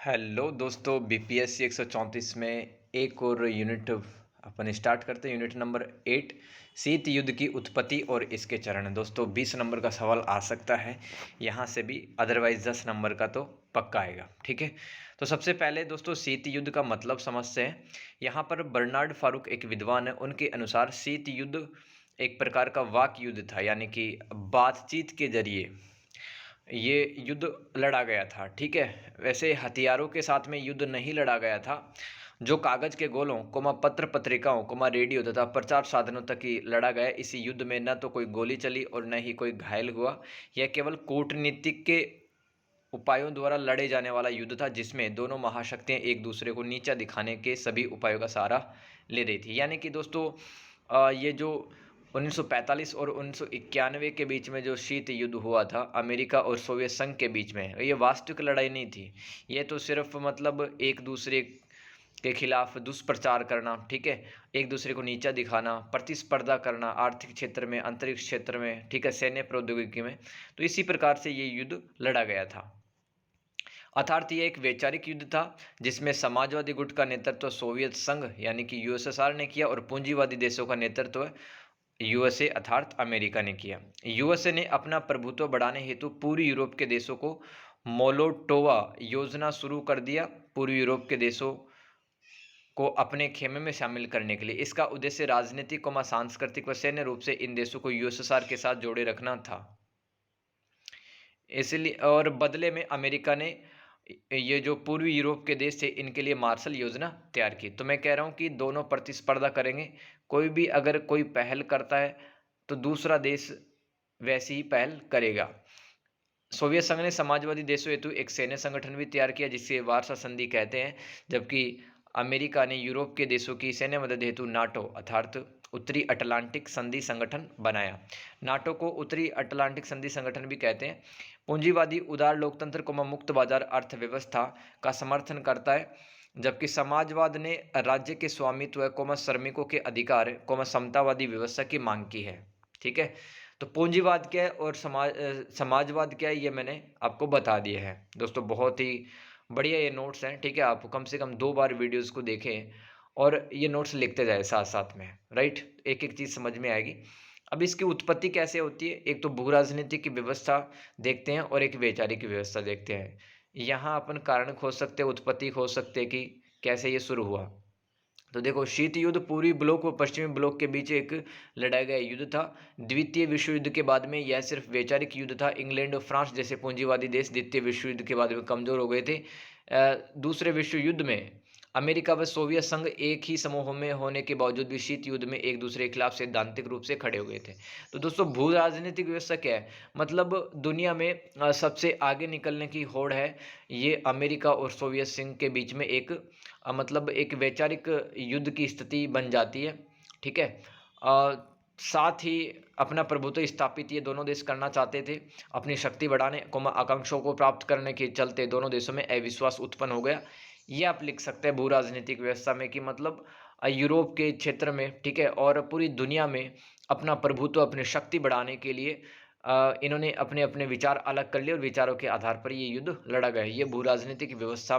Hello दोस्तों, BPSC 134 में एक और यूनिट अपन स्टार्ट करते हैं। यूनिट नंबर 8, शीत युद्ध की उत्पत्ति और इसके चरण। दोस्तों 20 नंबर का सवाल आ सकता है यहाँ से भी, अदरवाइज 10 नंबर का तो पक्का आएगा। ठीक है, तो सबसे पहले दोस्तों शीत युद्ध का मतलब समझते हैं। यहाँ पर बर्नार्ड फारूक एक विद्वान है, उनके अनुसार शीत युद्ध एक प्रकार का वाक युद्ध था, यानी कि बातचीत के जरिए ये युद्ध लड़ा गया था। ठीक है, वैसे हथियारों के साथ में युद्ध नहीं लड़ा गया था। जो कागज के गोलों कोमा पत्र पत्रिकाओं कोमा रेडियो तथा प्रचार साधनों तक ही लड़ा गया। इसी युद्ध में न तो कोई गोली चली और न ही कोई घायल हुआ। यह केवल कूटनीतिक के उपायों द्वारा लड़े जाने वाला युद्ध था, जिसमें दोनों महाशक्तियां एक दूसरे को नीचा दिखाने के सभी उपायों का सहारा ले रही थी। यानी कि दोस्तों ये जो 1945 और 1991 के बीच में जो शीत युद्ध हुआ था अमेरिका और सोवियत संघ के बीच में, ये वास्तविक लड़ाई नहीं थी। ये तो सिर्फ मतलब एक दूसरे के खिलाफ दुष्प्रचार करना, ठीक है, एक दूसरे को नीचा दिखाना, प्रतिस्पर्धा करना आर्थिक क्षेत्र में, अंतरिक्ष क्षेत्र में, ठीक है, सैन्य प्रौद्योगिकी में। तो इसी प्रकार से ये युद्ध लड़ा गया था। अर्थात ये एक वैचारिक युद्ध था, जिसमें समाजवादी गुट का नेतृत्व सोवियत संघ यानी कि यूएसएसआर ने किया और पूंजीवादी देशों का नेतृत्व यूएसए अर्थात अमेरिका ने किया। यूएसए ने अपना प्रभुत्व बढ़ाने हेतु पूर्वी यूरोप के देशों को मोलोटोवा योजना शुरू कर दिया, पूर्वी यूरोप के देशों को अपने खेमे में शामिल करने के लिए। इसका उद्देश्य राजनीतिक व सांस्कृतिक व सैन्य रूप से इन देशों को यूएसएसआर के साथ जोड़े रखना था। इसलिए और बदले में अमेरिका ने ये जो पूर्वी यूरोप के देश थे इनके लिए मार्शल योजना तैयार की। तो मैं कह रहा हूँ कि दोनों प्रतिस्पर्धा करेंगे। कोई भी अगर कोई पहल करता है तो दूसरा देश वैसी ही पहल करेगा। सोवियत संघ ने समाजवादी देशों हेतु एक सैन्य संगठन भी तैयार किया, जिसे वार्सा संधि कहते हैं, जबकि अमेरिका ने यूरोप के देशों की सैन्य मदद हेतु नाटो अर्थात उत्तरी अटलांटिक संधि संगठन बनाया। नाटो को उत्तरी अटलांटिक संधि संगठन भी कहते हैं। पूंजीवादी उदार लोकतंत्र को मुक्त बाजार अर्थव्यवस्था का समर्थन करता है, जबकि समाजवाद ने राज्य के स्वामित्व को श्रमिकों के अधिकार को समतावादी व्यवस्था की मांग की है। ठीक है, तो पूंजीवाद क्या है और समाजवाद क्या है ये मैंने आपको बता दिया है। दोस्तों बहुत ही बढ़िया ये नोट्स हैं। ठीक है, आप कम से कम 2 बार वीडियोस को देखें और ये नोट्स लिखते जाए साथ साथ में, राइट, एक एक चीज़ समझ में आएगी। अब इसकी उत्पत्ति कैसे होती है, एक तो भू राजनीतिक की व्यवस्था देखते हैं और एक वैचारिक व्यवस्था देखते हैं। यहाँ अपन कारण खोज सकते हैं, उत्पत्ति खोज सकते हैं कि कैसे ये शुरू हुआ। तो देखो, शीत युद्ध पूर्वी ब्लॉक व पश्चिमी ब्लॉक के बीच एक लड़ा गया युद्ध था। द्वितीय विश्व युद्ध के बाद में यह सिर्फ वैचारिक युद्ध था। इंग्लैंड और फ्रांस जैसे पूंजीवादी देश द्वितीय विश्व युद्ध के बाद में कमजोर हो गए थे। दूसरे विश्व युद्ध में अमेरिका व सोवियत संघ एक ही समूह में होने के बावजूद भी शीत युद्ध में एक दूसरे के खिलाफ सैद्धांतिक रूप से खड़े हो गए थे। तो दोस्तों भू राजनीतिक व्यवस्था क्या है, मतलब दुनिया में सबसे आगे निकलने की होड़ है। ये अमेरिका और सोवियत संघ के बीच में एक मतलब एक वैचारिक युद्ध की स्थिति बन जाती है। ठीक है, साथ ही अपना प्रभुत्व स्थापित ये दोनों देश करना चाहते थे। अपनी शक्ति बढ़ाने को आकांक्षाओं को प्राप्त करने के चलते दोनों देशों में अविश्वास उत्पन्न हो गया। ये आप लिख सकते हैं भू राजनीतिक व्यवस्था में कि मतलब यूरोप के क्षेत्र में, ठीक है, और पूरी दुनिया में अपना प्रभुत्व अपनी शक्ति बढ़ाने के लिए इन्होंने अपने अपने विचार अलग कर लिए और विचारों के आधार पर ये युद्ध लड़ा गया। ये भू राजनीतिक व्यवस्था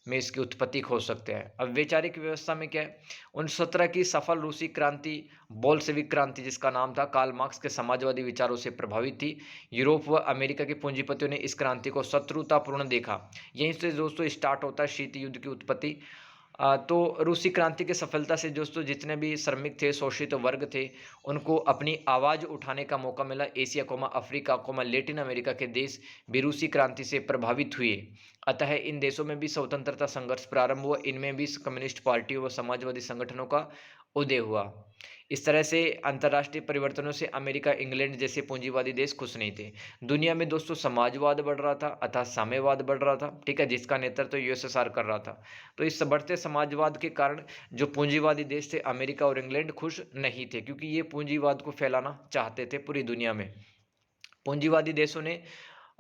में इसकी उत्पत्ति खोज सकते हैं। अब वैचारिक व्यवस्था में क्या है, 1917 की सफल रूसी क्रांति, बोल्शेविक क्रांति जिसका नाम था, कार्ल मार्क्स के समाजवादी विचारों से प्रभावित थी। यूरोप व अमेरिका के पूंजीपतियों ने इस क्रांति को शत्रुतापूर्ण देखा। यहीं से दोस्तों स्टार्ट होता है शीत युद्ध की उत्पत्ति। तो रूसी क्रांति की सफलता से दोस्तों जितने भी श्रमिक थे, शोषित वर्ग थे, उनको अपनी आवाज़ उठाने का मौका मिला। एशिया अफ्रीका लैटिन अमेरिका के देश भी रूसी क्रांति से प्रभावित हुए। अतः इन देशों में भी स्वतंत्रता संघर्ष प्रारंभ हुआ। इनमें भी कम्युनिस्ट पार्टियों व समाजवादी संगठनों का उदय हुआ। इस तरह से अंतर्राष्ट्रीय परिवर्तनों से अमेरिका, इंग्लैंड जैसे पूंजीवादी देश खुश नहीं थे। दुनिया में दोस्तों समाजवाद बढ़ रहा था अर्थात साम्यवाद बढ़ रहा था, ठीक है, जिसका नेतृत्व यूएसएसआर कर रहा था। तो इस बढ़ते समाजवाद के कारण जो पूंजीवादी देश थे अमेरिका और इंग्लैंड खुश नहीं थे, क्योंकि ये पूंजीवाद को फैलाना चाहते थे पूरी दुनिया में। पूंजीवादी देशों ने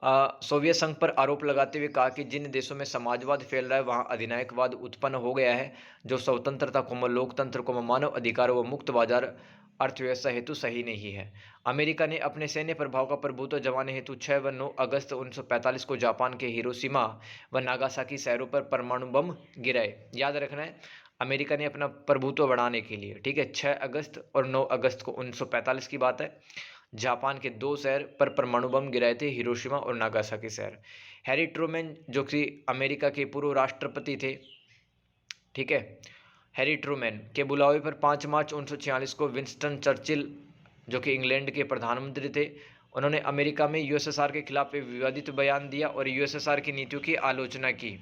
सोवियत संघ पर आरोप लगाते हुए कहा कि जिन देशों में समाजवाद फैल रहा है वहां अधिनायकवाद उत्पन्न हो गया है, जो स्वतंत्रता को, लोकतंत्र को, मानव अधिकारों व मुक्त बाजार अर्थव्यवस्था हेतु सही नहीं है। अमेरिका ने अपने सैन्य प्रभाव का प्रभुत्व जमाने हेतु 6 व 9 अगस्त 1945 को जापान के हिरोशिमा व नागासाकी शहरों पर परमाणु बम गिराए। याद रखना है, अमेरिका ने अपना प्रभुत्व बढ़ाने के लिए, ठीक है, 6 अगस्त और 9 अगस्त को 1945 की बात है, जापान के 2 शहर पर परमाणु बम गिराए थे, हिरोशिमा और नागासाकी शहर। हैरी ट्रूमैन जो कि अमेरिका के पूर्व राष्ट्रपति थे, ठीक है, हैरी ट्रूमैन के बुलावे पर 5 मार्च 1946 को विंस्टन चर्चिल जो कि इंग्लैंड के प्रधानमंत्री थे, उन्होंने अमेरिका में यूएसएसआर के खिलाफ एक विवादित बयान दिया और यूएसएसआर की नीतियों की आलोचना की।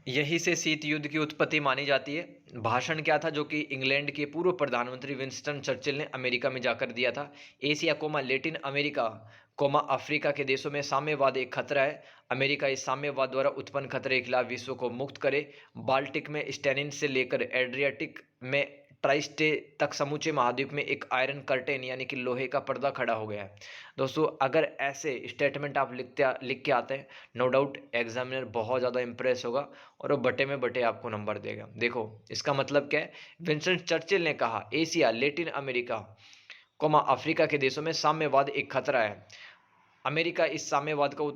यही से शीत युद्ध की उत्पत्ति मानी जाती है। भाषण क्या था जो कि इंग्लैंड के पूर्व प्रधानमंत्री विंस्टन चर्चिल ने अमेरिका में जाकर दिया था? Asia comma Latin America comma Africa के देशों में साम्यवाद एक खतरा है। अमेरिका इस साम्यवाद द्वारा उत्पन्न खतरे के खिलाफ विश्व को मुक्त करे। बाल्टिक में स्टेनिन से लेकर एड्रियाटिक में ट्राइस्टे तक समूचे महाद्वीप में एक आयरन कर्टेन यानी कि लोहे का पर्दा खड़ा हो गया है। दोस्तों, अगर ऐसे स्टेटमेंट आप लिख के आते हैं, नो डाउट एग्जामिनर बहुत ज़्यादा इंप्रेस होगा और वो बटे में बटे आपको नंबर देगा। देखो इसका मतलब क्या है, विंस्टन चर्चिल ने कहा Asia Latin America comma Africa के देशों में साम्यवाद एक खतरा है। अमेरिका इस साम्यवाद को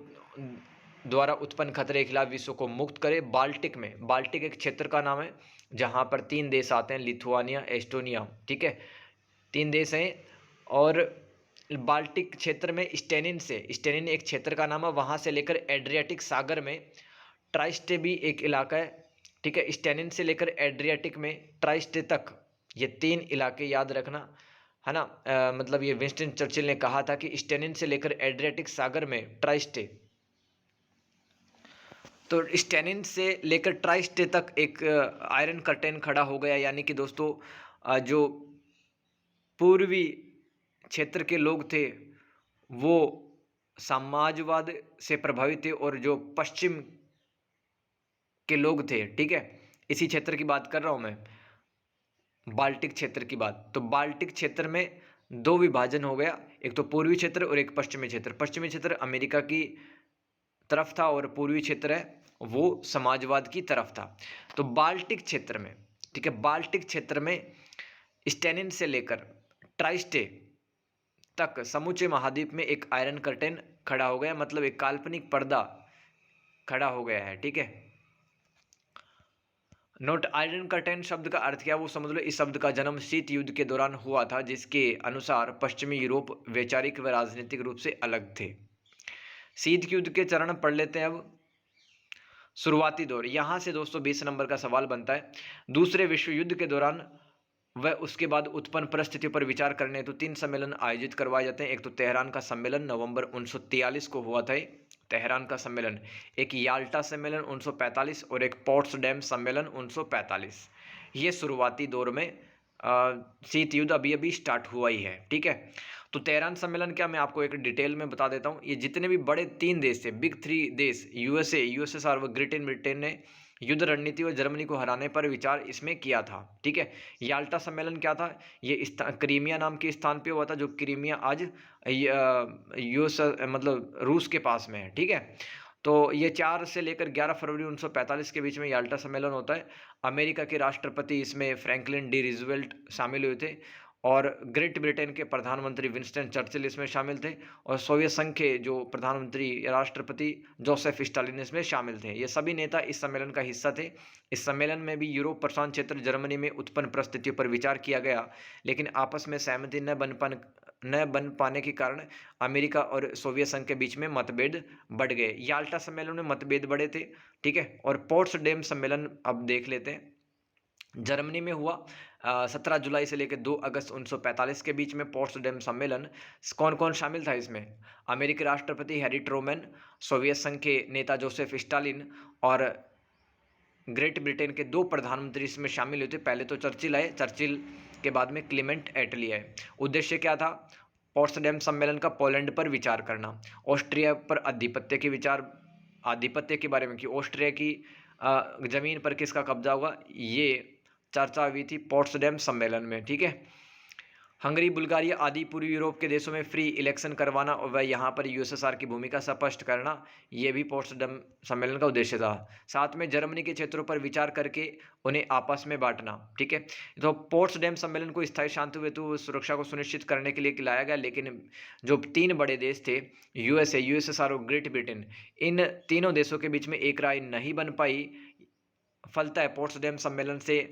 द्वारा उत्पन्न खतरे के खिलाफ विश्व को मुक्त करे। बाल्टिक में, बाल्टिक एक क्षेत्र का नाम है जहां पर 3 देश आते हैं, लिथुआनिया, एस्टोनिया, ठीक है, 3 देश हैं। और बाल्टिक क्षेत्र में स्टेनिन एक क्षेत्र का नाम है, वहां से लेकर एड्रियाटिक सागर में ट्राइस्टे भी एक इलाका है, ठीक है, स्टेनिन से लेकर एड्रियाटिक में ट्राइस्टे तक, ये 3 इलाके याद रखना है ना। मतलब ये विंस्टन चर्चिल ने कहा था कि स्टेनिन से लेकर एड्रियाटिक सागर में ट्राइस्टे, तो स्टेनिन से लेकर ट्राइस्टे तक एक आयरन कर्टेन खड़ा हो गया। यानी कि दोस्तों जो पूर्वी क्षेत्र के लोग थे वो साम्राज्यवाद से प्रभावित थे और जो पश्चिम के लोग थे, ठीक है, इसी क्षेत्र की बात कर रहा हूं मैं, बाल्टिक क्षेत्र की बात। तो बाल्टिक क्षेत्र में 2 विभाजन हो गया, एक तो पूर्वी क्षेत्र और एक पश्चिमी क्षेत्र। पश्चिमी क्षेत्र अमेरिका की तरफ था और पूर्वी क्षेत्र है वो समाजवाद की तरफ था। तो बाल्टिक क्षेत्र में, ठीक है, बाल्टिक क्षेत्र में स्टेनिन से लेकर ट्राइस्टे तक समूचे महाद्वीप में एक आयरन कर्टेन खड़ा हो गया, मतलब एक काल्पनिक पर्दा खड़ा हो गया है, ठीक है। नोट, आयरन कर्टेन शब्द का अर्थ क्या वो समझ लो। इस शब्द का जन्म शीत युद्ध के दौरान हुआ था, जिसके अनुसार पश्चिमी यूरोप वैचारिक व राजनीतिक रूप से अलग थे। शीत युद्ध के चरण पढ़ लेते हैं अब। शुरुआती दौर, यहां से दोस्तों 20 नंबर का सवाल बनता है। दूसरे विश्व युद्ध के दौरान व उसके बाद उत्पन्न परिस्थितियों पर विचार करने हेतु 3 सम्मेलन आयोजित करवाए जाते हैं। एक तो तेहरान का सम्मेलन नवंबर 1943 को हुआ था, तेहरान का सम्मेलन। एक याल्टा सम्मेलन 1945 और एक पोट्सडैम सम्मेलन 1945। ये शुरुआती दौर में शीत युद्ध अभी अभी स्टार्ट हुआ ही है, ठीक है। तो तेहरान सम्मेलन क्या, मैं आपको एक डिटेल में बता देता हूँ। ये जितने भी बड़े 3 देश थे, बिग 3 देश, यूएसएसआर व ग्रेट ब्रिटेन ने युद्ध रणनीति और जर्मनी को हराने पर विचार इसमें किया था, ठीक है। याल्टा सम्मेलन क्या था, ये क्रीमिया नाम के स्थान पे हुआ था, जो क्रीमिया आज यूएस मतलब रूस के पास में है, ठीक है। तो ये 4 से लेकर 11 फरवरी 1945 के बीच में याल्टा सम्मेलन होता है। अमेरिका के राष्ट्रपति इसमें फ्रैंकलिन डी रूजवेल्ट शामिल हुए थे और ग्रेट ब्रिटेन के प्रधानमंत्री विंस्टन चर्चिल इसमें शामिल थे और सोवियत संघ के जो प्रधानमंत्री राष्ट्रपति जोसेफ स्टालिन इसमें शामिल थे। ये सभी नेता इस सम्मेलन का हिस्सा थे। इस सम्मेलन में भी यूरोप प्रशांत क्षेत्र जर्मनी में उत्पन्न परिस्थितियों पर विचार किया गया, लेकिन आपस में सहमति न बन पाने के कारण अमेरिका और सोवियत संघ के बीच में मतभेद बढ़ गए। याल्टा सम्मेलन में मतभेद बढ़े थे, ठीक है। और पोट्सडेम सम्मेलन अब देख लेते हैं, जर्मनी में हुआ 17 जुलाई से लेकर 2 अगस्त 1945 के बीच में पोट्सडेम सम्मेलन। कौन कौन शामिल था इसमें, अमेरिकी राष्ट्रपति हैरी ट्रूमैन, सोवियत संघ के नेता जोसेफ स्टालिन और ग्रेट ब्रिटेन के 2 प्रधानमंत्री इसमें शामिल हुए थे। पहले तो चर्चिल आए, चर्चिल के बाद में क्लेमेंट एटली आए। उद्देश्य क्या था पोट्सडेम सम्मेलन का, पोलैंड पर विचार करना, ऑस्ट्रिया पर आधिपत्य के बारे में कि ऑस्ट्रिया की जमीन पर किसका कब्जा होगा, ये चर्चा हुई थी पोट्सडेम सम्मेलन में, ठीक है। हंगरी, बुल्गारिया आदि पूर्वी यूरोप के देशों में फ्री इलेक्शन करवाना और वह यहाँ पर यूएसएसआर की भूमिका स्पष्ट करना, ये भी पोट्सडम सम्मेलन का उद्देश्य था। साथ में जर्मनी के क्षेत्रों पर विचार करके उन्हें आपस में बांटना। ठीक है, तो पोट्सडम सम्मेलन को स्थायी शांति हेतु सुरक्षा को सुनिश्चित करने के लिए लाया गया, लेकिन जो 3 बड़े देश थे, यूएसए, यूएसएसआर और ग्रेट ब्रिटेन, इन तीनों देशों के बीच में एक राय नहीं बन पाई। फलतः पोट्सडम सम्मेलन से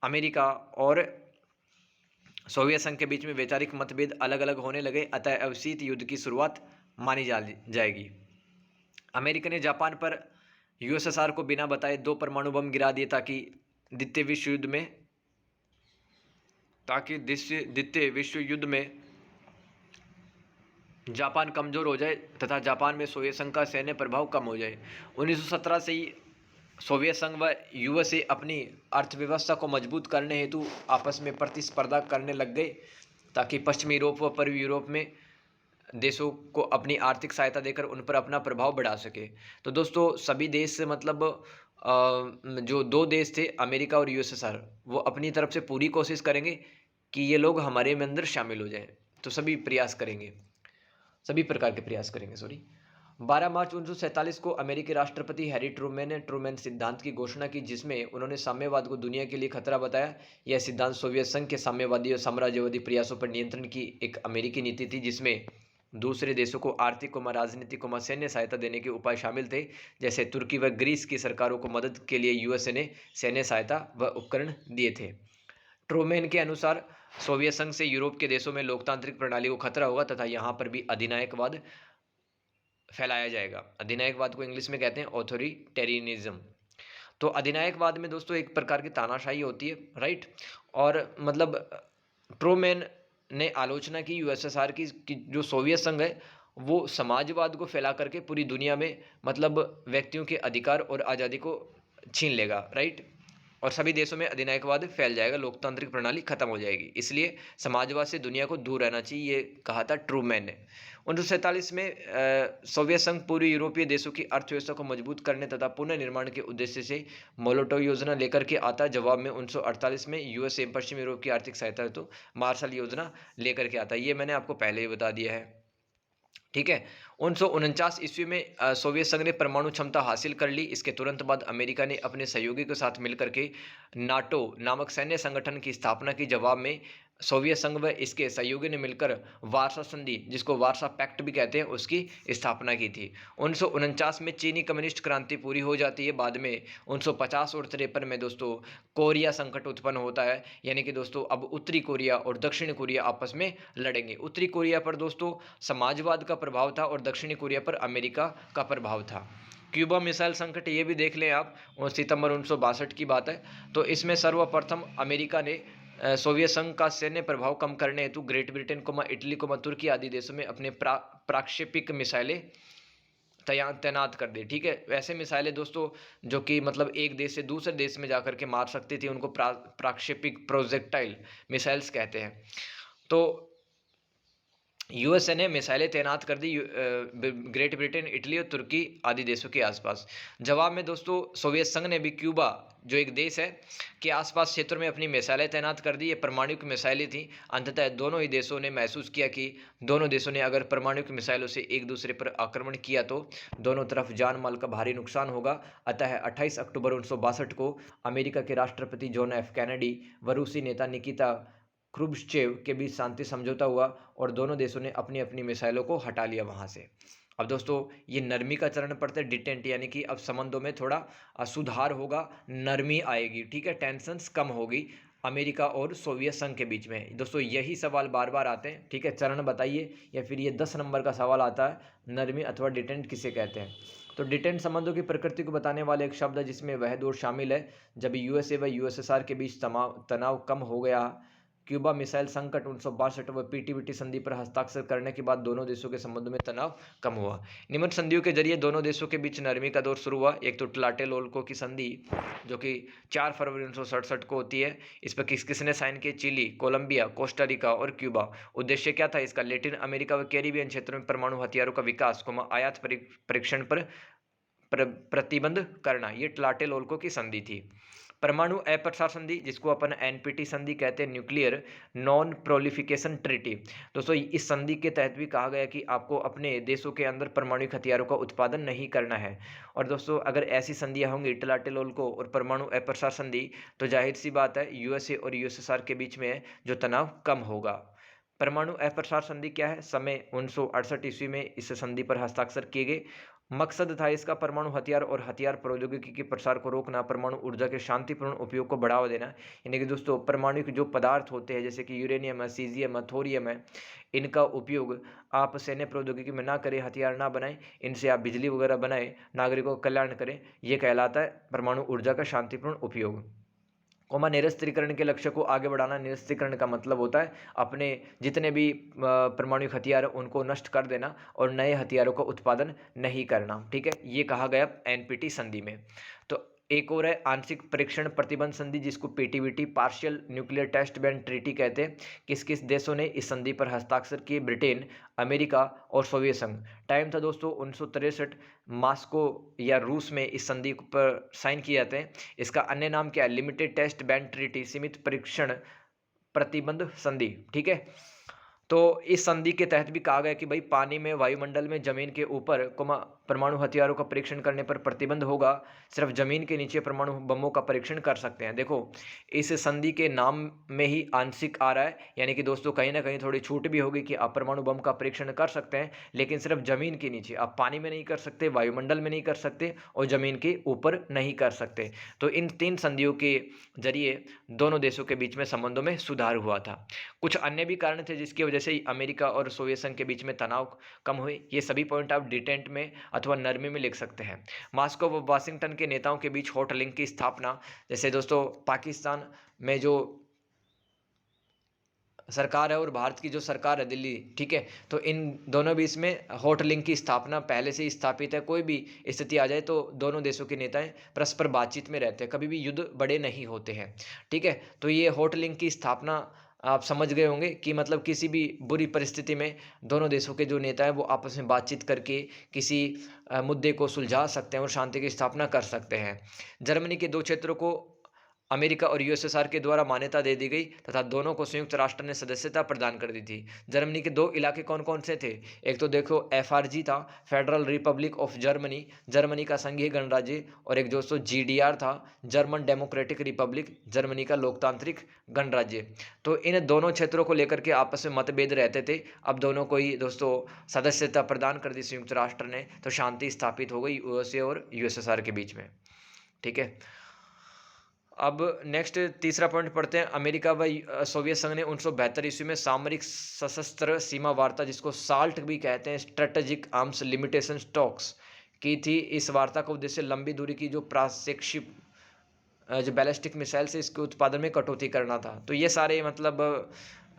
अमेरिका और सोवियत संघ के बीच में वैचारिक मतभेद अलग अलग होने लगे, अतः अब शीत युद्ध की शुरुआत मानी जाएगी। अमेरिका ने जापान पर यूएसएसआर को बिना बताए 2 परमाणु बम गिरा दिए ताकि द्वितीय विश्व युद्ध में जापान कमजोर हो जाए तथा जापान में सोवियत संघ का सैन्य प्रभाव कम हो जाए। 1917 से ही सोवियत संघ व यूएसए अपनी अर्थव्यवस्था को मजबूत करने हेतु आपस में प्रतिस्पर्धा करने लग गए, ताकि पश्चिमी यूरोप व पूर्वी यूरोप में देशों को अपनी आर्थिक सहायता देकर उन पर अपना प्रभाव बढ़ा सके। तो दोस्तों सभी देश मतलब जो 2 देश थे, अमेरिका और यूएसएसआर, वो अपनी तरफ से पूरी कोशिश करेंगे कि ये लोग हमारे में अंदर शामिल हो जाएं। तो सभी प्रकार के प्रयास करेंगे। 12 मार्च 1947 को अमेरिकी राष्ट्रपति हैरी ट्रूमैन ने ट्रूमैन सिद्धांत की घोषणा की, जिसमें उन्होंने साम्यवाद को दुनिया के लिए खतरा बताया। यह सिद्धांत सोवियत संघ के साम्यवादी और साम्राज्यवादी प्रयासों पर नियंत्रण की एक अमेरिकी नीति थी, जिसमें दूसरे देशों को आर्थिक राजनीतिक सैन्य सहायता देने के उपाय शामिल थे। जैसे तुर्की व ग्रीस की सरकारों को मदद के लिए यूएसए ने सैन्य सहायता व उपकरण दिए थे। ट्रूमैन के अनुसार सोवियत संघ से यूरोप के देशों में लोकतांत्रिक प्रणाली को खतरा होगा तथा यहाँ पर भी अधिनायकवाद फैलाया जाएगा। अधिनायकवाद को इंग्लिश में कहते हैं ऑथोरिटेरियनिज्म। तो अधिनायकवाद में दोस्तों एक प्रकार की तानाशाही होती है, राइट। और मतलब ट्रूमैन ने आलोचना की यूएसएसआर की जो सोवियत संघ है वो समाजवाद को फैला करके पूरी दुनिया में मतलब व्यक्तियों के अधिकार और आज़ादी को छीन लेगा, राइट। और सभी देशों में अधिनायकवाद फैल जाएगा, लोकतांत्रिक प्रणाली खत्म हो जाएगी, इसलिए समाजवाद से दुनिया को दूर रहना चाहिए, ये कहा था ट्रूमैन ने। 1947 में सोवियत संघ पूर्वी यूरोपीय देशों की अर्थव्यवस्था को मजबूत करने तथा पुनर्निर्माण के उद्देश्य से मोलोटोव योजना लेकर के आता। जवाब में 1948 में यूएसए पश्चिमी यूरोप की आर्थिक सहायता हेतु मार्शल योजना लेकर के आता। ये मैंने आपको पहले ही बता दिया है, ठीक है। 1949 ईस्वी में सोवियत संघ ने परमाणु क्षमता हासिल कर ली। इसके तुरंत बाद अमेरिका ने अपने सहयोगी के साथ मिलकर के नाटो नामक सैन्य संगठन की स्थापना की। जवाब में सोवियत संघ व इसके सहयोगी ने मिलकर वार्सा संधि, जिसको वार्सा पैक्ट भी कहते हैं, उसकी स्थापना की थी। 1949 में चीनी कम्युनिस्ट क्रांति पूरी हो जाती है। बाद में 1950 और 53 में दोस्तों कोरिया संकट उत्पन्न होता है, यानी कि दोस्तों अब उत्तरी कोरिया और दक्षिण कोरिया आपस में लड़ेंगे। उत्तरी कोरिया पर दोस्तों समाजवाद का प्रभाव था और दक्षिणी कोरिया पर अमेरिका का प्रभाव था। क्यूबा मिसाइल संकट ये भी देख लें आप, सितंबर 1962 की बात है। तो इसमें सर्वप्रथम अमेरिका ने सोवियत संघ का सैन्य प्रभाव कम करने हेतु ग्रेट ब्रिटेन, इटली, तुर्की आदि देशों में अपने प्रक्षेपिक मिसाइलें तैनात कर दी। ठीक है, वैसे मिसाइलें दोस्तों जो कि मतलब एक देश से दूसरे देश में जाकर के मार सकती थी, उनको प्रक्षेपिक प्रोजेक्टाइल मिसाइल्स कहते हैं। तो यूएसए ने मिसाइलें तैनात कर दी ग्रेट ब्रिटेन, इटली और तुर्की आदि देशों के आसपास। जवाब में दोस्तों सोवियत संघ ने भी क्यूबा जो एक देश है के आसपास क्षेत्रों में अपनी मिसाइलें तैनात कर दी। ये परमाणु मिसाइलें थी। अंततः दोनों ही देशों ने महसूस किया कि दोनों देशों ने अगर परमाणु मिसाइलों से एक दूसरे पर आक्रमण किया तो दोनों तरफ जान माल का भारी नुकसान होगा। अतः 28 अक्टूबर 1962 को अमेरिका के राष्ट्रपति जॉन एफ कैनेडी व रूसी नेता निकिता क्रुश्चेव के बीच शांति समझौता हुआ और दोनों देशों ने अपनी अपनी मिसाइलों को हटा लिया वहां से। अब दोस्तों ये नरमी का चरण पड़ता है, डिटेंट, यानी कि अब संबंधों में थोड़ा सुधार होगा, नरमी आएगी, ठीक है, टेंशंस कम होगी अमेरिका और सोवियत संघ के बीच में। दोस्तों यही सवाल बार बार आते हैं, ठीक है, चरण बताइए, या फिर ये 10 नंबर का सवाल आता है, नरमी अथवा डिटेंट किसे कहते हैं। तो डिटेंट संबंधों की प्रकृति को बताने वाले एक शब्द है जिसमें वह दौर शामिल है जब यूएसए व यूएसएसआर के बीच तनाव कम हो गया। क्यूबा मिसाइल संकट 1962 व पीटीबीटी संधि पर हस्ताक्षर करने के बाद दोनों देशों के संबंधों में तनाव कम हुआ। निम्न संधियों के जरिए दोनों देशों के बीच नरमी का दौर शुरू हुआ। एक तो tlatelolco की संधि जो कि 4 फरवरी 1967 को होती है। इस पर किसने साइन किए? चिली, कोलंबिया, कोस्टा रिका और क्यूबा। उद्देश्य क्या था इसका? लैटिन अमेरिका व कैरिबियन क्षेत्रों में परमाणु हथियारों का विकास, आयात परीक्षण पर प्रतिबंध करना। ये tlatelolco की संधि थी। परमाणु अप्रसार संधि, जिसको अपन एनपीटी संधि कहते हैं, न्यूक्लियर नॉन प्रोलिफिकेशन ट्रीटी। दोस्तों इस संधि के तहत भी कहा गया कि आपको अपने देशों के अंदर परमाणु हथियारों का उत्पादन नहीं करना है। और दोस्तों अगर ऐसी संधियां होंगी टिलाटेलोल्को और परमाणु अप्रसार संधि, तो जाहिर सी बात है यूएसए और यूएसएसआर के बीच में जो तनाव कम होगा। परमाणु अप्रसार संधि क्या है? समय 1968 ईस्वी में इस संधि पर हस्ताक्षर किए गए। मकसद था इसका परमाणु हथियार और हथियार प्रौद्योगिकी के प्रसार को रोकना, परमाणु ऊर्जा के शांतिपूर्ण उपयोग को बढ़ावा देना। यानी कि दोस्तों परमाणु के जो पदार्थ होते हैं जैसे कि यूरेनियम है, सीजियम है, थोरियम है, इनका उपयोग आप सैन्य प्रौद्योगिकी में ना करें, हथियार ना बनाएं, इनसे आप बिजली वगैरह बनाएं, नागरिकों का कल्याण करें, ये कहलाता है परमाणु ऊर्जा का शांतिपूर्ण उपयोग। निरस्त्रीकरण के लक्ष्य को आगे बढ़ाना। निरस्त्रीकरण का मतलब होता है अपने जितने भी परमाणु हथियार उनको नष्ट कर देना और नए हथियारों का उत्पादन नहीं करना। ठीक है, ये कहा गया एनपीटी संधि में। तो एक और है आंशिक परीक्षण प्रतिबंध संधि, जिसको PTBT partial nuclear test ban treaty कहते हैं। किस किस देशों ने इस संधि पर हस्ताक्षर किए? ब्रिटेन, अमेरिका और सोवियत संघ। टाइम था दोस्तों 1963। मॉस्को या रूस में इस संधि पर साइन किए जाते हैं। इसका अन्य नाम क्या है? लिमिटेड टेस्ट बैन ट्रीटी, सीमित परीक्षण प्रतिबंध संधि। ठीक है, तो इस संधि के तहत भी कहा गया कि भाई पानी में, वायुमंडल में, जमीन के ऊपर परमाणु हथियारों का परीक्षण करने पर प्रतिबंध होगा। सिर्फ जमीन के नीचे परमाणु बमों का परीक्षण कर सकते हैं। देखो इस संधि के नाम में ही आंशिक आ रहा है, यानी कि दोस्तों कहीं ना कहीं थोड़ी छूट भी होगी कि आप परमाणु बम का परीक्षण कर सकते हैं, लेकिन सिर्फ जमीन के नीचे। आप पानी में नहीं कर सकते, वायुमंडल में नहीं कर सकते और जमीन के ऊपर नहीं कर सकते। तो इन 3 संधियों के जरिए दोनों देशों के बीच में संबंधों में सुधार हुआ था। कुछ अन्य भी कारण थे जिसकी वजह से अमेरिका और सोवियत संघ के बीच में तनाव कम हुए। ये सभी पॉइंट आप डिटेंट में अथवा नरमी में लिख सकते हैं। मॉस्को व वाशिंगटन के नेताओं के बीच हॉट लिंक की स्थापना। जैसे दोस्तों पाकिस्तान में जो सरकार है और भारत की जो सरकार है दिल्ली, ठीक है, तो इन दोनों बीच में हॉट लिंक की स्थापना पहले से ही स्थापित है। कोई भी स्थिति आ जाए तो दोनों देशों के नेताएं परस्पर बातचीत में रहते हैं, कभी भी युद्ध बड़े नहीं होते हैं। ठीक है, तो ये हॉट लिंक की स्थापना आप समझ गए होंगे कि मतलब किसी भी बुरी परिस्थिति में दोनों देशों के जो नेता हैं वो आपस में बातचीत करके किसी मुद्दे को सुलझा सकते हैं और शांति की स्थापना कर सकते हैं। जर्मनी के 2 क्षेत्रों को अमेरिका और यूएसएसआर के द्वारा मान्यता दे दी गई तथा दोनों को संयुक्त राष्ट्र ने सदस्यता प्रदान कर दी थी। जर्मनी के 2 इलाके कौन कौन से थे? एक तो देखो एफआरजी था, federal Republic of Germany, Germany का संघीय गणराज्य, और एक दोस्तों जीडीआर था, जर्मन डेमोक्रेटिक रिपब्लिक, जर्मनी का लोकतांत्रिक गणराज्य। तो इन दोनों क्षेत्रों को लेकर के आपस में मतभेद रहते थे। अब दोनों को ही दोस्तों सदस्यता प्रदान कर दी संयुक्त राष्ट्र ने, तो शांति स्थापित हो गई यूएसए और यूएसएसआर के बीच में। ठीक है, अब नेक्स्ट तीसरा पॉइंट पढ़ते हैं। अमेरिका व सोवियत संघ ने 1972 ईस्वी में सामरिक सशस्त्र सीमा वार्ता, जिसको साल्ट भी कहते हैं, स्ट्रेटेजिक आर्म्स लिमिटेशन टॉक्स, की थी। इस वार्ता का उद्देश्य लंबी दूरी की जो प्राक्षेपित जो बैलिस्टिक मिसाइल से इसके उत्पादन में कटौती करना था। तो ये सारे मतलब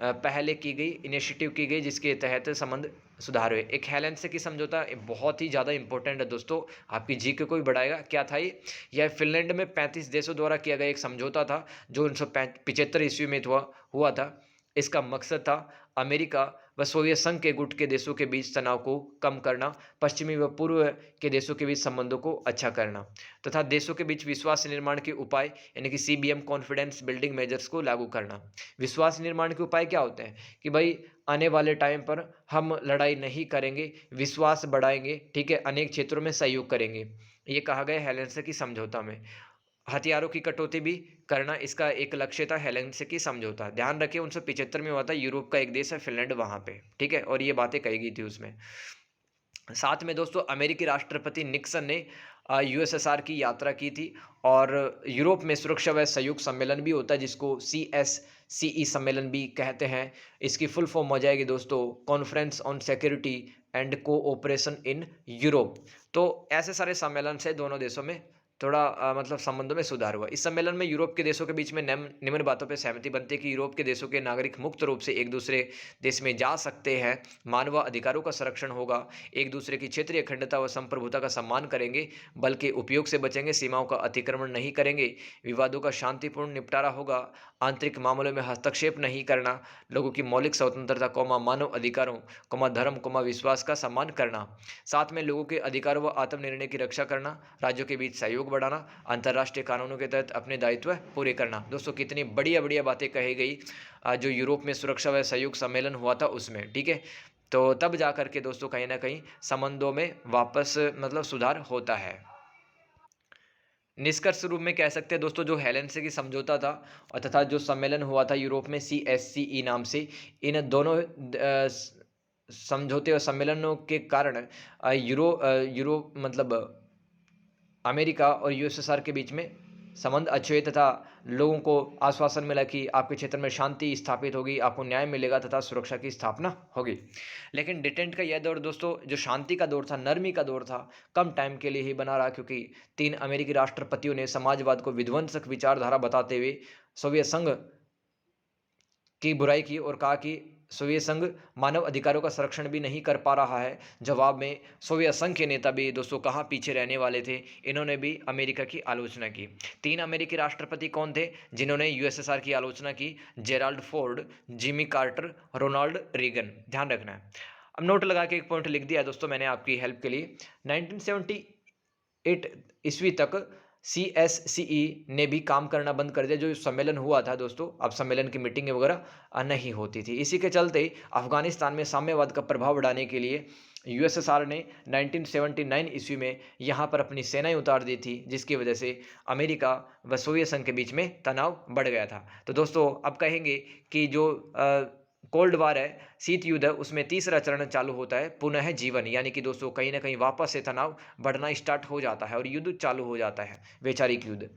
पहले की गई इनिशिएटिव की गई जिसके तहत संबंध सुधार हुए। एक हेलेंसिकी समझौता बहुत ही ज़्यादा इंपॉर्टेंट है दोस्तों, आपकी जीके को भी बढ़ाएगा। क्या था ये? यह फिनलैंड में 35 देशों द्वारा किया गया एक समझौता था जो 1975 ईस्वी में हुआ था। इसका मकसद था अमेरिका व सोवियत संघ के गुट के देशों के बीच तनाव को कम करना, पश्चिमी व पूर्व के देशों के बीच संबंधों को अच्छा करना तथा देशों के बीच विश्वास निर्माण के उपाय यानी कि सीबीएम कॉन्फिडेंस बिल्डिंग मेजर्स को लागू करना। विश्वास निर्माण के उपाय क्या होते हैं कि भाई आने वाले टाइम पर हम लड़ाई नहीं करेंगे, विश्वास बढ़ाएंगे, ठीक है, अनेक क्षेत्रों में सहयोग करेंगे। ये कहा गया हेलेंसिकी समझौता में। हथियारों की कटौती भी करना इसका एक लक्ष्य था, हेलेंसिकी समझौता। ध्यान रखिए 1975 में हुआ था, यूरोप का एक देश है फिनलैंड वहाँ पे, ठीक है, और ये बातें कही गई थी उसमें। साथ में दोस्तों अमेरिकी राष्ट्रपति निक्सन ने यूएसएसआर की यात्रा की थी और यूरोप में सुरक्षा व सहयोग सम्मेलन भी होता है जिसको CSCE सम्मेलन भी कहते हैं। इसकी फुल फॉर्म हो जाएगी दोस्तों conference on security and cooperation in Europe. तो ऐसे सारे सम्मेलन से दोनों देशों में थोड़ा मतलब संबंधों में सुधार हुआ। इस सम्मेलन में यूरोप के देशों के बीच में निम्न बातों पर सहमति बनती है कि यूरोप के देशों के नागरिक मुक्त रूप से एक दूसरे देश में जा सकते हैं, मानव अधिकारों का संरक्षण होगा, एक दूसरे की क्षेत्रीय अखंडता व संप्रभुता का सम्मान करेंगे, बल के उपयोग से बचेंगे, सीमाओं का अतिक्रमण नहीं करेंगे, विवादों का शांतिपूर्ण निपटारा होगा, आंतरिक मामलों में हस्तक्षेप नहीं करना, लोगों की मौलिक स्वतंत्रता, मानव अधिकारों, धर्म, विश्वास का सम्मान करना। साथ में लोगों के अधिकारों व आत्मनिर्णय की रक्षा करना, राज्यों के बीच सहयोग बढ़ाना, अंतर्राष्ट्रीय कानूनों के तहत अपने दायित्व पूरे करना। दोस्तों कितनी बढ़िया बढ़िया बातें कही गई जो यूरोप में सुरक्षा व सहयोग सम्मेलन हुआ था उसमें, ठीक है। तो तब जा करके दोस्तों कहीं ना कहीं संबंधों में वापस मतलब सुधार होता है। निष्कर्ष रूप में कह सकते हैं दोस्तों, जो हेलेंसिकी समझौता था और तथा जो सम्मेलन हुआ था यूरोप में CSCE नाम से, इन दोनों समझौते और सम्मेलनों के कारण यूरो मतलब अमेरिका और USSR के बीच में संबंध अच्छे हुए तथा लोगों को आश्वासन मिला कि आपके क्षेत्र में शांति स्थापित होगी, आपको न्याय मिलेगा तथा सुरक्षा की स्थापना होगी। लेकिन डिटेंट का यह दौर दोस्तों, जो शांति का दौर था, नरमी का दौर था, कम टाइम के लिए ही बना रहा, क्योंकि 3 अमेरिकी राष्ट्रपतियों ने समाजवाद को विध्वंसक विचारधारा बताते हुए सोवियत संघ की बुराई की और कहा कि सोवियत संघ मानव अधिकारों का संरक्षण भी नहीं कर पा रहा है। जवाब में सोवियत संघ के नेता भी दोस्तों कहाँ पीछे रहने वाले थे, इन्होंने भी अमेरिका की आलोचना की। 3 अमेरिकी राष्ट्रपति कौन थे जिन्होंने USSR की आलोचना की? Gerald Ford, Jimmy Carter, Ronald Reagan. ध्यान रखना है। अब नोट लगा के एक पॉइंट लिख दिया दोस्तों मैंने आपकी हेल्प के लिए। 1978 ईस्वी तक CSCE ने भी काम करना बंद कर दिया, जो सम्मेलन हुआ था दोस्तों। अब सम्मेलन की मीटिंग वगैरह नहीं होती थी। इसी के चलते अफगानिस्तान में साम्यवाद का प्रभाव बढ़ाने के लिए USSR ने 1979 ईस्वी में यहाँ पर अपनी सेनाएं उतार दी थी, जिसकी वजह से अमेरिका व सोवियत संघ के बीच में तनाव बढ़ गया था। तो दोस्तों अब कहेंगे कि जो कोल्ड वार है, शीत युद्ध है, उसमें तीसरा चरण चालू होता है, पुनः जीवन। यानी कि दोस्तों कहीं ना कहीं वापस से तनाव बढ़ना स्टार्ट हो जाता है और युद्ध चालू हो जाता है, वैचारिक युद्ध।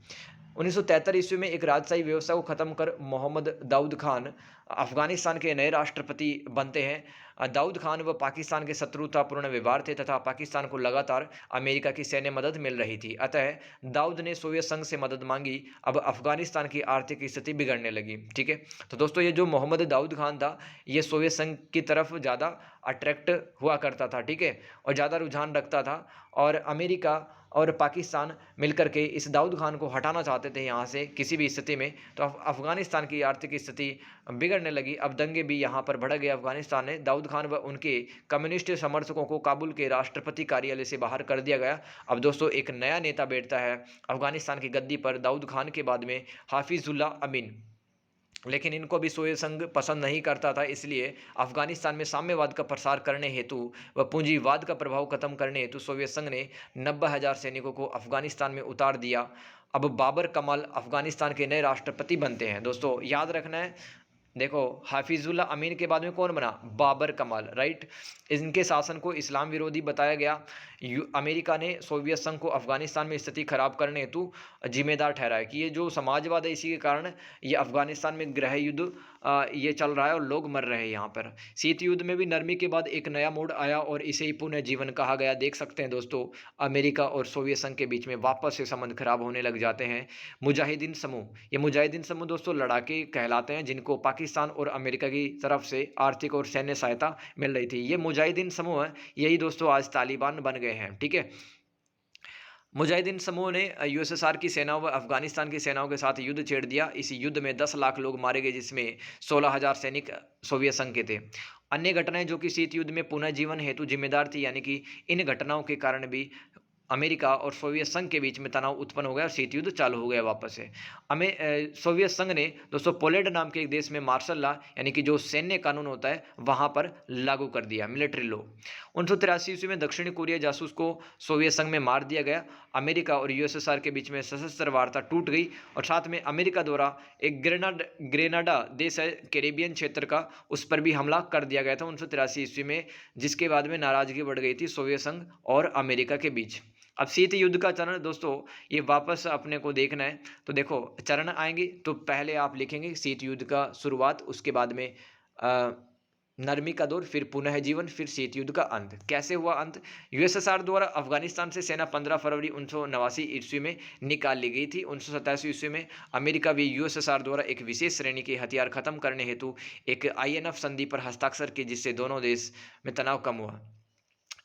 1973 ईस्वी में एक राजशाही व्यवस्था को खत्म कर मोहम्मद दाऊद खान अफगानिस्तान के नए राष्ट्रपति बनते हैं। दाऊद खान व पाकिस्तान के शत्रुतापूर्ण व्यवहार थे तथा पाकिस्तान को लगातार अमेरिका की सैन्य मदद मिल रही थी। अतः दाऊद ने सोवियत संघ से मदद मांगी। अब अफगानिस्तान की आर्थिक स्थिति बिगड़ने लगी, ठीक है। तो दोस्तों ये जो मोहम्मद दाऊद खान था, ये सोवियत संघ की तरफ ज़्यादा अट्रैक्ट हुआ करता था, ठीक है, और ज़्यादा रुझान रखता था। और अमेरिका और पाकिस्तान मिलकर के इस दाऊद खान को हटाना चाहते थे यहाँ से किसी भी स्थिति में। तो अफगानिस्तान की आर्थिक स्थिति बिगड़ने लगी। अब दंगे भी यहाँ पर बढ़ गए। अफगानिस्तान ने दाऊद खान व उनके कम्युनिस्ट समर्थकों को काबुल के राष्ट्रपति कार्यालय से बाहर कर दिया गया। अब दोस्तों एक नया नेता बैठता है अफगानिस्तान की गद्दी पर, दाऊद खान के बाद में हाफिजुल्ला अमीन। लेकिन इनको भी सोवियत संघ पसंद नहीं करता था, इसलिए अफगानिस्तान में साम्यवाद का प्रसार करने हेतु व पूंजीवाद का प्रभाव खत्म करने हेतु सोवियत संघ ने 90,000 सैनिकों को अफगानिस्तान में उतार दिया। अब बाबर कमाल अफगानिस्तान के नए राष्ट्रपति बनते हैं। दोस्तों याद रखना है, देखो हाफिजुल्ला अमीन के बाद में कौन बना? बाबर कमाल, राइट। इनके शासन को इस्लाम विरोधी बताया गया। अमेरिका ने सोवियत संघ को अफगानिस्तान में स्थिति खराब करने हेतु जिम्मेदार ठहराया कि ये जो समाजवाद है, इसी के कारण ये अफगानिस्तान में गृह युद्ध ये चल रहा है और लोग मर रहे हैं यहाँ पर। शीत युद्ध में भी नरमी के बाद एक नया मोड़ आया और इसे ही पुनः जीवन कहा गया। देख सकते हैं दोस्तों, अमेरिका और सोवियत संघ के बीच में वापस से संबंध खराब होने लग जाते हैं। मुजाहिदीन समूह, ये मुजाहिदीन समूह दोस्तों लड़ाके कहलाते हैं, जिनको पाकिस्तान और अमेरिका की तरफ से आर्थिक और सैन्य सहायता मिल रही थी। ये मुजाहिदीन समूह है, यही दोस्तों आज तालिबान बन गए हैं, ठीक है। मुजाहिदीन समूह ने USSR की सेनाओं व अफगानिस्तान की सेनाओं के साथ युद्ध छेड़ दिया। इस युद्ध में 10 लाख लोग मारे गए, जिसमें 16,000 सैनिक सोवियत संघ के थे। अन्य घटनाएं जो कि शीत युद्ध में पुनः जीवन हेतु जिम्मेदार थी, यानी कि इन घटनाओं के कारण भी अमेरिका और सोवियत संघ के बीच में तनाव उत्पन्न हो गया और शीत युद्ध चालू हो गया वापस से। सोवियत संघ ने दोस्तों पोलैंड नाम के एक देश में मार्शल लॉ, यानी कि जो सैन्य कानून होता है, वहां पर लागू कर दिया, मिलिट्री लॉ। 1983 ईस्वी में दक्षिण कोरिया जासूस को सोवियत संघ में मार दिया गया। अमेरिका और USSR के बीच में सशस्त्र वार्ता टूट गई और साथ में अमेरिका द्वारा एक ग्रेनाडा देश है कैरेबियन क्षेत्र का, उस पर भी हमला कर दिया गया था 1983 ईस्वी में, जिसके बाद में नाराजगी बढ़ गई थी सोवियत संघ और अमेरिका के बीच। अब शीत युद्ध का चरण दोस्तों ये वापस अपने को देखना है। तो देखो चरण आएंगे, तो पहले आप लिखेंगे शीत युद्ध का शुरुआत, उसके बाद में नरमी का दौर, फिर पुनः जीवन, फिर शीत युद्ध का अंत। कैसे हुआ अंत? USSR द्वारा अफगानिस्तान से सेना 15 फरवरी 1989 ईस्वी में निकाल ली गई थी। 1987 ईस्वी में अमेरिका भी USSR द्वारा एक विशेष श्रेणी के हथियार खत्म करने हेतु एक INF संधि पर हस्ताक्षर किए, जिससे दोनों देश में तनाव कम हुआ।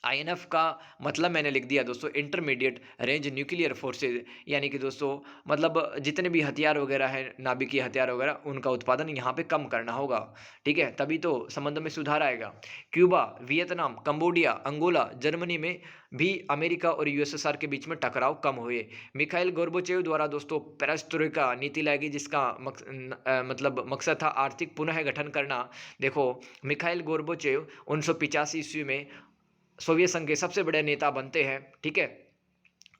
आईएनएफ का मतलब मैंने लिख दिया दोस्तों, इंटरमीडिएट रेंज न्यूक्लियर फोर्सेज, यानी कि दोस्तों मतलब जितने भी हथियार वगैरह है, नाभिकीय हथियार वगैरह, उनका उत्पादन यहाँ पे कम करना होगा। ठीक है, तभी तो संबंधों में सुधार आएगा। Cuba, Vietnam, Cambodia, Angola, Germany में भी अमेरिका और यूएसएसआर के बीच में टकराव कम हुए। मिखाइल गोर्बाचेव द्वारा दोस्तों पेरेस्ट्रोइका नीति लाई गई, जिसका मतलब मकसद था आर्थिक पुनः गठन करना। देखो, मिखाइल गोर्बाचेव 1985 ईस्वी में सोवियत संघ के सबसे बड़े नेता बनते हैं। ठीक है,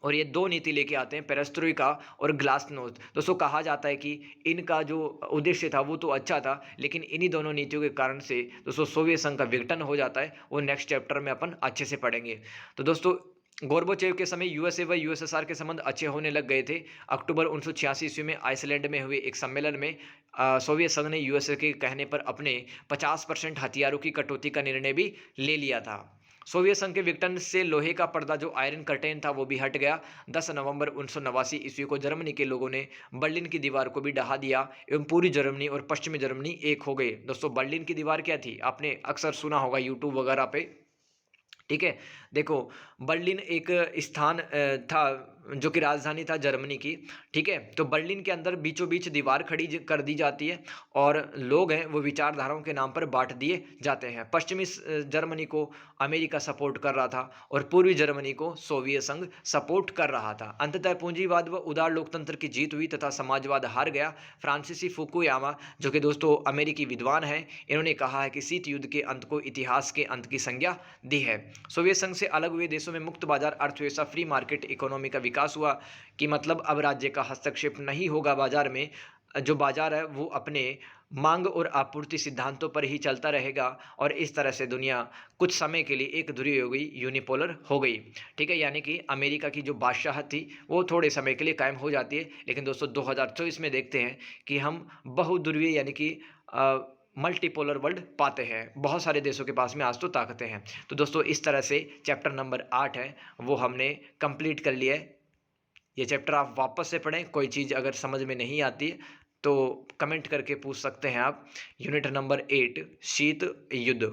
और ये दो नीति लेके आते हैं, पेरेस्ट्रोइका और ग्लासनोस्ट। दोस्तों कहा जाता है कि इनका जो उद्देश्य था वो तो अच्छा था, लेकिन इन्हीं दोनों नीतियों के कारण से दोस्तों सोवियत संघ का विघटन हो जाता है। वो नेक्स्ट चैप्टर में अपन अच्छे से पढ़ेंगे। तो दोस्तों गोर्बाचेव के समय यूएसए व यूएसएसआर के संबंध अच्छे होने लग गए थे। अक्टूबर 1986 ईस्वी में आइसलैंड में हुए एक सम्मेलन में सोवियत संघ ने यूएसए के कहने पर अपने 50% हथियारों की कटौती का निर्णय भी ले लिया था। सोवियत संघ के विघटन से लोहे का पर्दा, जो आयरन कर्टेन था, वो भी हट गया। 10 नवंबर 1989 ईस्वी को जर्मनी के लोगों ने बर्लिन की दीवार को भी ढहा दिया एवं पूरी जर्मनी और पश्चिमी जर्मनी एक हो गए। दोस्तों बर्लिन की दीवार क्या थी, आपने अक्सर सुना होगा यूट्यूब वगैरह पे। ठीक है, देखो बर्लिन एक स्थान था जो कि राजधानी था जर्मनी की। ठीक है, तो बर्लिन के अंदर बीचों बीच दीवार खड़ी कर दी जाती है और लोग हैं वो विचारधाराओं के नाम पर बांट दिए जाते हैं। पश्चिमी जर्मनी को अमेरिका सपोर्ट कर रहा था और पूर्वी जर्मनी को सोवियत संघ सपोर्ट कर रहा था। अंततः पूंजीवाद व उदार लोकतंत्र की जीत हुई तथा समाजवाद हार गया। फ्रांसीसी फुकुयामा, जो कि दोस्तों अमेरिकी विद्वान हैं, इन्होंने कहा है कि शीत युद्ध के अंत को इतिहास के अंत की संज्ञा दी है। सोवियत संघ से अलग हुए देशों में मुक्त बाजार अर्थव्यवस्था, फ्री मार्केट इकोनॉमी का विकास हुआ, कि मतलब अब राज्य का हस्तक्षेप नहीं होगा बाजार में। जो बाजार है वो अपने मांग और आपूर्ति सिद्धांतों पर ही चलता रहेगा और इस तरह से दुनिया कुछ समय के लिए एक ध्रुवीय हो गई, यूनिपोलर हो गई। ठीक है, यानी कि अमेरिका की जो बादशाहत थी वो थोड़े समय के लिए कायम हो जाती है, लेकिन दोस्तों 2024 में देखते हैं कि हम बहुध्रुवीय यानी कि मल्टीपोलर वर्ल्ड पाते हैं। बहुत सारे देशों के पास में आज तो ताकतें हैं। तो दोस्तों इस तरह से चैप्टर नंबर 8 है वो हमने कंप्लीट कर लिया है। ये चैप्टर आप वापस से पढ़ें, कोई चीज़ अगर समझ में नहीं आती है तो कमेंट करके पूछ सकते हैं आप। यूनिट नंबर 8 शीत युद्ध।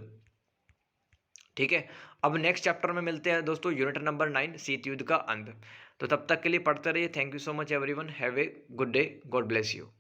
ठीक है, अब नेक्स्ट चैप्टर में मिलते हैं दोस्तों, यूनिट नंबर 9 शीत युद्ध का अंत। तो तब तक के लिए पढ़ते रहिए। Thank you so much everyone, have a good day, God bless you.